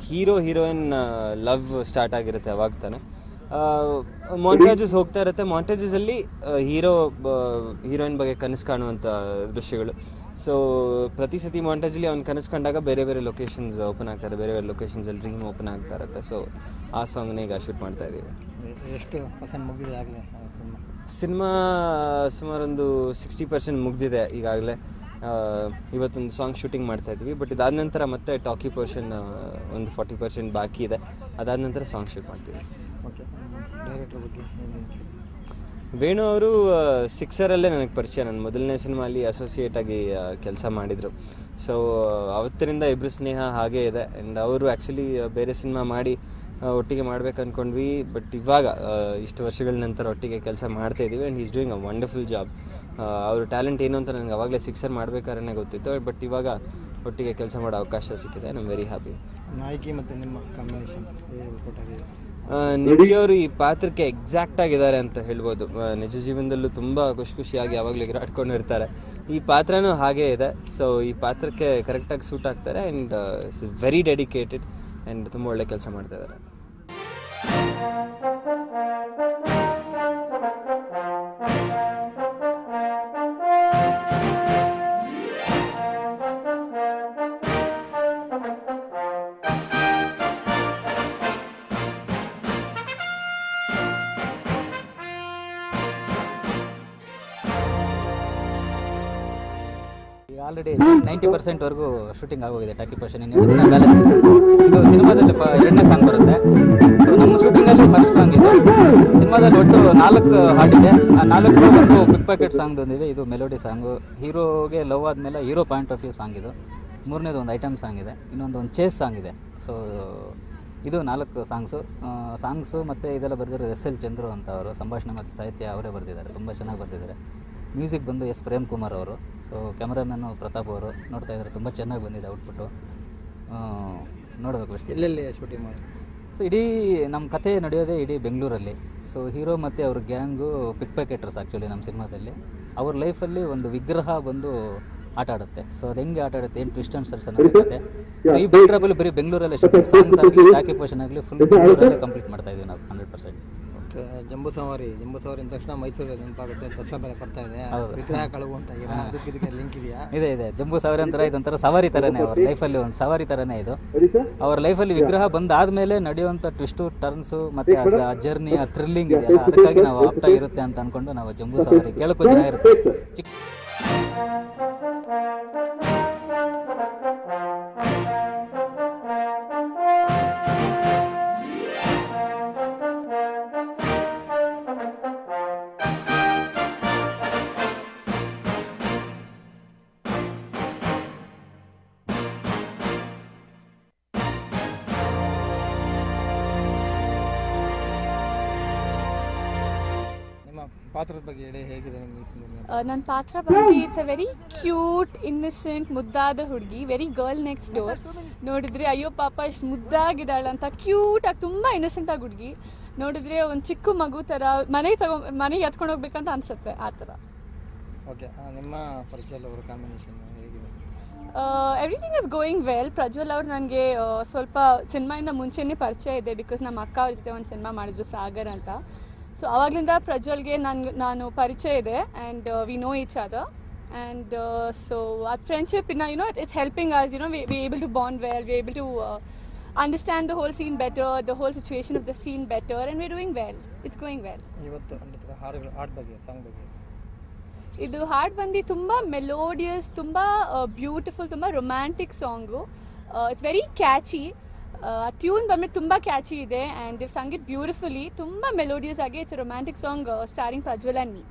Hero heroine love start ಆಗಿರುತ್ತೆ ಅವಾಗ ತಾನೆ. ಮಾಂಟೇಜಸ್ ಹೋಗ್ತಾ ಇರುತ್ತೆ. ಮಾಂಟೇಜಸಲ್ಲಿ ಹೀರೋಯಿನ್ ಬಗ್ಗೆ ಕನಸು ಕಾಣುವಂಥ ದೃಶ್ಯಗಳು. ಸೊ ಪ್ರತಿ ಸತಿ ಮಾಂಟೇಜಲ್ಲಿ ಅವ್ನು ಕನಸು ಕಂಡಾಗ ಬೇರೆ ಬೇರೆ ಲೊಕೇಶನ್ಸ್ ಓಪನ್ ಆಗ್ತಾರೆ, ಬೇರೆ ಬೇರೆ ಲೊಕೇಶನ್ಸಲ್ಲಿ ಡ್ರೀಮ್ ಓಪನ್ ಆಗ್ತಾ ಇರುತ್ತೆ. ಸೊ ಆ ಸಾಂಗ್ನ ಈಗ ಶೂಟ್ ಮಾಡ್ತಾ ಇದ್ದೀವಿ. ಎಷ್ಟು ಪರ್ಸೆಂಟ್ ಮುಗಿದಿದೆ ಆಗಲೇ ಸಿನಿಮಾ? ಸುಮಾರೊಂದು 60% ಮುಗಿದಿದೆ ಈಗಾಗಲೇ. ಇವತ್ತೊಂದು ಸಾಂಗ್ ಶೂಟಿಂಗ್ ಮಾಡ್ತಾ ಇದ್ವಿ. ಬಟ್ ಇದಾದ ನಂತರ ಮತ್ತೆ ಟಾಕಿ ಪೋರ್ಷನ್ ಒಂದು 40% ಬಾಕಿ ಇದೆ. ಅದಾದ ನಂತರ ಸಾಂಗ್ ಶೂಟ್ ಮಾಡ್ತೀವಿ. ಓಕೆ, ಡೈರೆಕ್ಟರ್ ಬಗ್ಗೆ ವೇಣು ಅವರು ಸಿಕ್ಸರಲ್ಲೇ ನನಗೆ ಪರಿಚಯ. ನನ್ನ ಮೊದಲನೇ ಸಿನಿಮಾಲಿ ಅಸೋಸಿಯೇಟ್ ಆಗಿ ಕೆಲಸ ಮಾಡಿದರು. ಸೊ ಅವತ್ತಿನಿಂದ ಇಬ್ಬರು ಸ್ನೇಹ ಹಾಗೇ ಇದೆ. ಆ್ಯಂಡ್ ಅವರು ಆ್ಯಕ್ಚುಲಿ ಬೇರೆ ಸಿನಿಮಾ ಮಾಡಿ ಒಟ್ಟಿಗೆ ಮಾಡ್ಬೇಕು ಅಂದ್ಕೊಂಡ್ವಿ. ಬಟ್ ಇವಾಗ ಇಷ್ಟು ವರ್ಷಗಳ ನಂತರ ಒಟ್ಟಿಗೆ ಕೆಲಸ ಮಾಡ್ತಾಯಿದ್ದೀವಿ. And is doing a wonderful job. ಅವ್ರ ಟ್ಯಾಲೆಂಟ್ ಏನು ಅಂತ ನನಗೆ ಅವಾಗಲೇ ಸಿಕ್ಸರ್ ಮಾಡಬೇಕಾದ್ರೆ ಗೊತ್ತಿತ್ತು. ಬಟ್ ಇವಾಗ ಒಟ್ಟಿಗೆ ಕೆಲಸ ಮಾಡೋ ಅವಕಾಶ ಸಿಕ್ಕಿದೆ. I am very happy. ನಾಯಕಿ ಮತ್ತು ನಿಮ್ಮ ಕಾಂಬಿನೇಷನ್ ನಿಧಿ ಅವರು ಈ ಪಾತ್ರಕ್ಕೆ ಎಕ್ಸಾಕ್ಟ್ ಆಗಿದ್ದಾರೆ ಅಂತ ಹೇಳ್ಬೋದು. ನಿಜ ಜೀವನದಲ್ಲೂ ತುಂಬ ಖುಷಿಯಾಗಿ ಯಾವಾಗಲೂ ಎಗರಾಡ್ಕೊಂಡಿರ್ತಾರೆ. ಈ ಪಾತ್ರನೂ ಹಾಗೇ ಇದೆ. ಸೊ ಈ ಪಾತ್ರಕ್ಕೆ ಕರೆಕ್ಟಾಗಿ ಸೂಟ್ ಆಗ್ತಾರೆ. ಆ್ಯಂಡ್ ವೆರಿ ಡೆಡಿಕೇಟೆಡ್ ಆ್ಯಂಡ್ ತುಂಬ ಒಳ್ಳೆ ಕೆಲಸ ಮಾಡ್ತಾ ಇದ್ದಾರೆ. ಆಲ್ರೆಡಿ 90% ಶೂಟಿಂಗ್ ಆಗೋಗಿದೆ. ಟಾಕಿ ಪೋರ್ಷನ್ ಬ್ಯಾಲೆನ್ಸ್. ಇದು ಸಿನಿಮಾದಲ್ಲಿ ಎರಡನೇ ಸಾಂಗ್ ಬರುತ್ತೆ. ಸೊ ನಮ್ಮ ಶೂಟಿಂಗಲ್ಲಿ ಫಸ್ಟ್ ಸಾಂಗ್ ಇದೆ. ಸಿನಿಮಾದಲ್ಲಿ ಒಟ್ಟು 4 ಹಾಡಿದೆ. ಆ 4 ಒಂದು ಪಿಕ್ ಪ್ಯಾಕೆಟ್ ಸಾಂಗ್ ಒಂದಿದೆ. ಇದು ಮೆಲೋಡಿ ಸಾಂಗು. ಹೀರೋಗೆ ಲವ್ ಆದಮೇಲೆ hero point of view song ಇದು. ಮೂರನೇದು ಒಂದು ಐಟಮ್ ಸಾಂಗ್ ಇದೆ. ಇನ್ನೊಂದು ಚೇಸ್ ಸಾಂಗ್ ಇದೆ. ಸೊ ಇದು 4 ಸಾಂಗ್ಸು ಮತ್ತು ಇದೆಲ್ಲ ಬರೆದಿರೋ SL ಚಂದ್ರು ಅಂತ ಅವರು. ಸಂಭಾಷಣೆ ಮತ್ತು ಸಾಹಿತ್ಯ ಅವರೇ ಬರೆದಿದ್ದಾರೆ. ತುಂಬ ಚೆನ್ನಾಗಿ ಬರೆದಿದ್ದಾರೆ. ಮ್ಯೂಸಿಕ್ ಬಂದು S ಪ್ರೇಮ್ ಕುಮಾರ್ ಅವರು. ಸೊ ಕ್ಯಾಮ್ರಾಮ್ಯಾನು ಪ್ರತಾಪ್ ಅವರು. ನೋಡ್ತಾ ಇದ್ದಾರೆ, ತುಂಬ ಚೆನ್ನಾಗಿ ಬಂದಿದೆ ಔಟ್ಪುಟ್ಟು. ನೋಡಬೇಕು ಅಷ್ಟೇ. ಎಲ್ಲೆಲ್ಲಿ ಶೂಟಿಂಗ್ ಮಾಡಿ? ಸೊ ಇಡೀ ನಮ್ಮ ಕಥೆ ನಡೆಯೋದೇ ಇಡೀ ಬೆಂಗಳೂರಲ್ಲಿ. ಸೊ ಹೀರೋ ಮತ್ತು ಅವ್ರ ಗ್ಯಾಂಗು ಪಿಕ್ ಪ್ಯಾಕೆಟರ್ಸ್ ಆ್ಯಕ್ಚುಲಿ ನಮ್ಮ ಸಿನಿಮಾದಲ್ಲಿ. ಅವ್ರ ಲೈಫಲ್ಲಿ ಒಂದು ವಿಗ್ರಹ ಬಂದು ಆಟ ಆಡುತ್ತೆ. ಸೊ ಅದು ಹೆಂಗೆ ಆಟ ಆಡುತ್ತೆ, ಏನು ಟ್ವಿಸ್ಟ್ ಆ್ಯಂಡ್ ಟರ್ನ್ಸ್ ಅನ್ನೋದು. ಸೊ ಈ ಬ್ಯಾಕ್ಡ್ರಾಪಲ್ಲಿ ಬರೀ ಬೆಂಗಳೂರಲ್ಲೇ ಶೂಟಿಂಗ್, ಸಾಂಗ್ಸ್ ಆಗಲಿ ಟಾಕಿ ಪೋರ್ಷನ್ ಆಗಲಿ ಫುಲ್ ಬೆಂಗಳೂರಲ್ಲೇ ಕಂಪ್ಲೀಟ್ ಮಾಡ್ತಾ ಇದ್ದೀವಿ ನಾವು 100%. ಓಕೆ, ಜಂಬೂ ಸವಾರಿ ಅಂದ ತಕ್ಷಣ ಮೈಸೂರಿಗೆ ನೆನಪಾಗುತ್ತೆ. ದಸರಾ ಬೇರೆ ಬರ್ತಾ ಇದೆ, ವಿಗ್ರಹ ಕಳವು ಅಂತ ಇದಕ್ಕೆ ಲಿಂಕ್ ಇದೆಯಾ? ಇದೆ. ಜಂಬೂ ಸವಾರಿ ಅಂತಾರೆ. ಇದೊಂಥರ ಸವಾರಿ ಥರನೇ, ಅವ್ರ ಲೈಫಲ್ಲಿ ಒಂದು ಸವಾರಿ ಥರನೇ ಇದು. ಅವ್ರ ಲೈಫಲ್ಲಿ ವಿಗ್ರಹ ಬಂದಾದಮೇಲೆ ನಡೆಯುವಂಥ ಟ್ವಿಸ್ಟು ಟರ್ನ್ಸು ಮತ್ತು ಆ ಜರ್ನಿ, ಆ ಥ್ರಿಲ್ಲಿಂಗ್ ಇದೆಯಲ್ಲ, ಅದಕ್ಕಾಗಿ ನಾವು ಆಪ್ಟಾಗಿರುತ್ತೆ ಅಂತ ಅಂದ್ಕೊಂಡು ನಾವು ಜಂಬೂ ಸವಾರಿ ಕೇಳೋಕ್ಕೂ ಚೆನ್ನಾಗಿರುತ್ತೆ. ಪಾತ್ರದ ಬಗ್ಗೆ ಹೇಳಿ, ಹೇಗಿದೆ ನನ್ನ ಪಾತ್ರ ಬಂದು it's a very cute, innocent, ಮುದ್ದಾದ ಹುಡುಗಿ. Very girl next door. ನೋಡಿದ್ರೆ ಅಯ್ಯೋ ಪಾಪ ಎಷ್ಟು ಮುದ್ದಾಗಿದ್ದಾಳೆ ಅಂತ, ಕ್ಯೂಟಾಗಿ ತುಂಬ ಇನ್ನಸೆಂಟಾಗಿ ಹುಡುಗಿ. ನೋಡಿದ್ರೆ ಒಂದು ಚಿಕ್ಕ ಮಗು ಥರ ಮನೆಗೆ ಎತ್ಕೊಂಡು ಹೋಗ್ಬೇಕಂತ ಅನಿಸುತ್ತೆ, ಆ ಥರ. ಓಕೆ, ನಿಮ್ಮ ಪ್ರಜ್ವಲ್ ಅವರ ಕಾಂಬಿನೇಷನ್ ಹೇಗಿದೆ? Everything is going well. Prajwal ಅವ್ರು ನನಗೆ ಸ್ವಲ್ಪ ಸಿನಿಮಾಯಿಂದ ಮುಂಚೆನೇ ಪರಿಚಯ ಇದೆ. ಬಿಕಾಸ್ ನಮ್ಮ ಅಕ್ಕ ಅವ್ರ ಜೊತೆ ಒಂದು ಸಿನಿಮಾ ಮಾಡಿದ್ರು, ಸಾಗರ್ ಅಂತ. ಸೊ ಆವಾಗಲಿಂದ ಪ್ರಜ್ವಲ್ಗೆ ನಾನು ಪರಿಚಯ ಇದೆ. And we know each other. And so ಅದು friendship it's helping us, we able to bond well, we able to understand the whole scene better, the whole situation of the scene better, and we doing well. It's going well. ಇವತ್ತು ಹಾಡು ಬಗ್ಗೆ, song ಬಗ್ಗೆ? ಇದು ಹಾಡು ಬಂದು ತುಂಬ melodious, ತುಂಬ beautiful, ತುಂಬ romantic song. It's very catchy. Tune ಬಂದ್ಬಿಟ್ಟು ತುಂಬ ಕ್ಯಾಚಿ ಇದೆ. ಆ್ಯಂಡ್ ದಿವ್ ಸಂಗ್ ಇಟ್ ಬ್ಯೂಟಿಫುಲಿ, ತುಂಬ ಮೆಲೋಡಿಯಸ್ ಆಗಿ. It's romantic song ಸ್ಟಾರಿಂಗ್ Prajwal and me.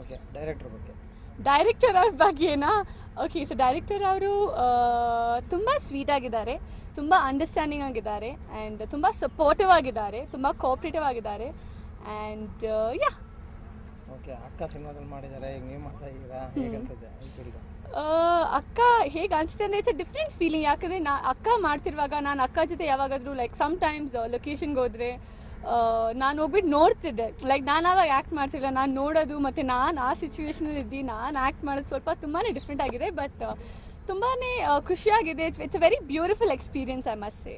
Okay, director ಬಗ್ಗೆ? ಡೈರೆಕ್ಟರ್ ಅವ್ರ ಬಗ್ಗೆನಾ? ಓಕೆ, ಸೊ ಡೈರೆಕ್ಟರ್ ಅವರು ತುಂಬ ಸ್ವೀಟ್ ಆಗಿದ್ದಾರೆ, ತುಂಬ ಅಂಡರ್ಸ್ಟ್ಯಾಂಡಿಂಗ್ ಆಗಿದ್ದಾರೆ, ಆ್ಯಂಡ್ ತುಂಬ ಸಪೋರ್ಟಿವ್ ಆಗಿದ್ದಾರೆ, ತುಂಬ ಕೋಆಪ್ರೇಟಿವ್ ಆಗಿದ್ದಾರೆ. And yeah. ಓಕೆ, ಅಕ್ಕ ಸಿನಿಮಾದಲ್ಲಿ ಮಾಡಿದ್ದಾರೆ, ಈಗ ನೀವು ಮಾಡ್ತಾ ಇದ್ದೀರಾ, ಹೇಗೆ ಅನ್ಸುತ್ತೆ ಈ ಫೀಲ್ಡ್? ಅಕ್ಕ ಹೇಗೆ ಅನಿಸುತ್ತೆ ಅಂದರೆ ಇಟ್ಸ್ ಅ ಡಿಫ್ರೆಂಟ್ ಫೀಲಿಂಗ್. ಯಾಕಂದರೆ ಅಕ್ಕ ಮಾಡ್ತಿರುವಾಗ ನಾನು ಅಕ್ಕ ಜೊತೆ ಯಾವಾಗಾದರೂ ಲೈಕ್ ಸಮ್ ಟೈಮ್ಸ್ ಲೊಕೇಶನ್ಗೆ ಹೋದರೆ ನಾನು ಹೋಗ್ಬಿಟ್ಟು ನೋಡ್ತಿದ್ದೆ. ಲೈಕ್ ನಾನು ಆವಾಗ ಆ್ಯಕ್ಟ್ ಮಾಡ್ತಿಲ್ಲ, ನಾನು ನೋಡೋದು ಮತ್ತು ನಾನು ಆ ಸಿಚುವೇಶನಲ್ಲಿ ಇದ್ದು ನಾನು ಆ್ಯಕ್ಟ್ ಮಾಡೋದು ಸ್ವಲ್ಪ ತುಂಬಾ ಡಿಫ್ರೆಂಟ್ ಆಗಿದೆ. ಬಟ್ ತುಂಬಾ ಖುಷಿಯಾಗಿದೆ. It's a very beautiful experience, I must say.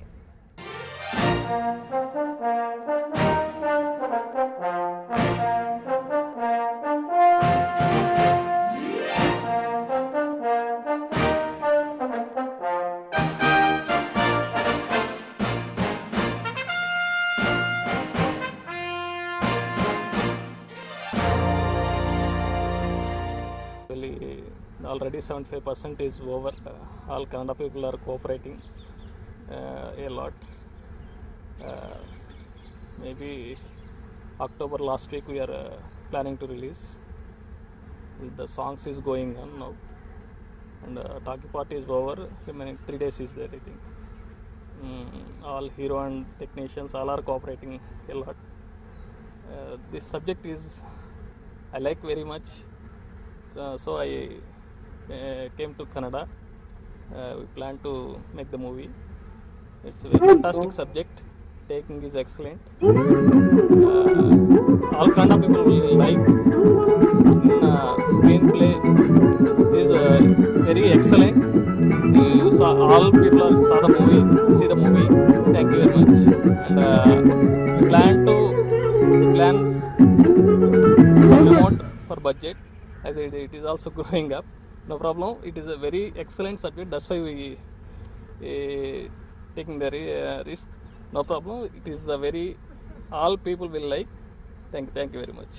Already 75% is over. All Kannada people are cooperating a lot. Maybe October last week we are planning to release. The songs is going on now, and talkie party is over. I mean, 3 days is there, I think. All hero and technicians all are cooperating a lot. This subject is I like very much, so I came to Kannada. We plan to make the movie. It's a very fantastic subject. Taking is excellent. All Kannada people will like. Screenplay is very excellent. All people saw the movie. See the movie. Thank you very much. And we plan some amount for budget. As it is also growing up. No problem. It is a very excellent subject. That's why we taking the risk. No problem. It is a very all people will like. Thank you very much.